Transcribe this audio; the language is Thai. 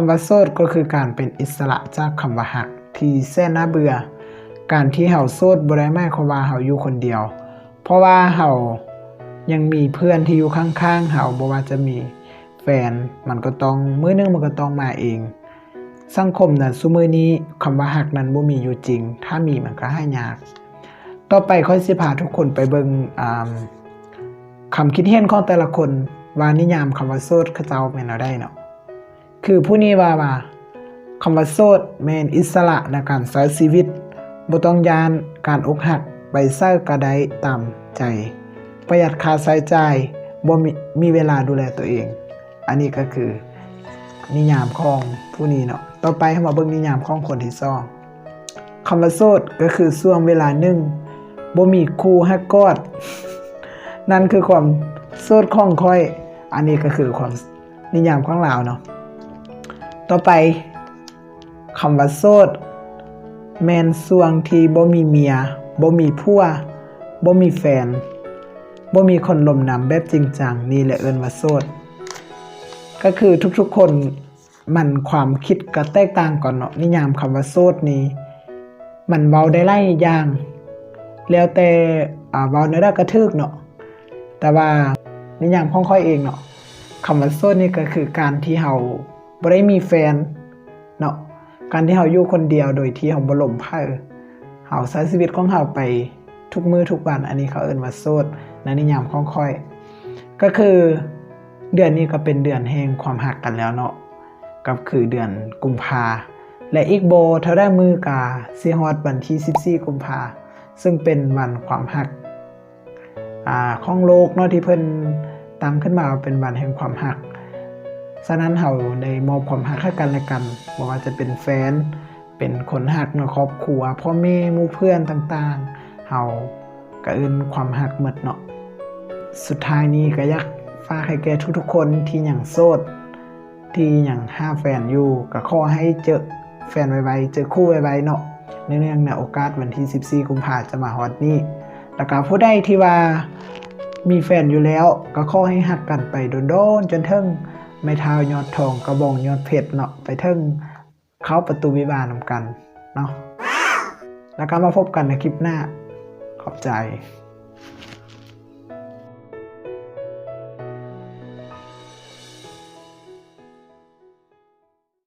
ำว่าโสดก็คือการเป็นอิสระจากคำว่าหักที่แสนน่าเบื่อการที่เฮาโสดบ่ได้หมายความว่าเฮาอยู่คนเดียวเพราะว่าเฮายังมีเพื่อนที่อยู่ข้างๆเฮาบ่ว่าจะมีแฟนมันก็ต้องมื้อนึงมันก็ต้องมาเองสังคมน่ะซุมื้อนี้คำว่าหักนั้นบ่มีอยู่จริงถ้ามีมันก็หายากต่อไปค่อยสิพาทุกคนไปเบิ่งคำคิดเห็นของแต่ละคนว่านิยามคำว่าโสดเขาเจ้าแม่นเอาได้เนาะคือผู้นี้ว่าคำว่าโสดแม่นอิสระในการใช้ชีวิตบ่ต้องยานการอกหักไปใช้กระไดตามใจประหยัดค่าใช้จ่ายบ่มีเวลาดูแลตัวเองอันนี้ก็คือนิยามของผู้นี้เนาะต่อไปเรามาเบิ่งนิยามของคนที่2คำว่าโสดก็คือช่วงเวลาหนึ่งบ่มีคู่ฮักกอดนั่นคือความโสดของค่อยอันนี้ก็คือความนิยามของเราเนาะต่อไปคำว่าโสดแม่นช่วงที่บ่มีเมียบ่มีผัวบ่มีแฟนบ่มีคนลมนำแบบจริงจังนี่แหละเอิ้นว่าโสดก็คือทุกๆคนมันความคิดก็แตกต่างกันเนาะนิยามคำว่าโสดนี้มันเว้าได้หลายอย่างแล้วแต่เว้าได้ก็ถูกเนาะแต่ว่านิยามของข้อยเองเนาะคำว่าโสดนี่ก็คือการที่เฮาบ่ได้มีแฟนเนาะการที่เฮาอยู่คนเดียวโดยที่เฮาบ่ล้มไผ่เฮาใช้ชีวิตของเฮาไปทุกมื้อทุกวันอันนี้เขาเอิ้นว่าโสดในนิยามของข้อยก็คือเดือนนี้ก็เป็นเดือนแห่งความรักกันแล้วเนาะก็คือเดือนกุมภาและอีกบ่เท่าใดมื้อกะสิฮอดวันที่14กุมภาซึ่งเป็นวันความรักของโลกเนาะที่เพิ่นตั้งขึ้นมาเป็นวันแห่งความรักฉะนั้นเฮาได้มอบความรักให้กันและกันบ่ว่าจะเป็นแฟนเป็นคนรักในครอบครัวพ่อแม่หมู่เพื่อนต่างๆเฮาก็เอิ้นความรักหมดเนาะสุดท้ายนี้ก็อยากฝากให้แก่ทุกๆคนที่ยังโสดที่ยังหาแฟนอยู่ก็ขอให้เจอแฟนไวๆเจอคู่ไวๆเนาะเนื่องในโอกาสวันที่14กุมภาพันธ์จะมาฮอดนี้แล้วก็ผู้ใดที่ว่ามีแฟนอยู่แล้วก็ขอให้ฮักกันไปโดนๆจนถึงไม้เท้ายอดทองกระบองยอดเพชรเนาะไปถึงเข้าประตูวิวาห์นำกันเนาะแล้วก็มาพบกันในคลิปหน้าขอบใจ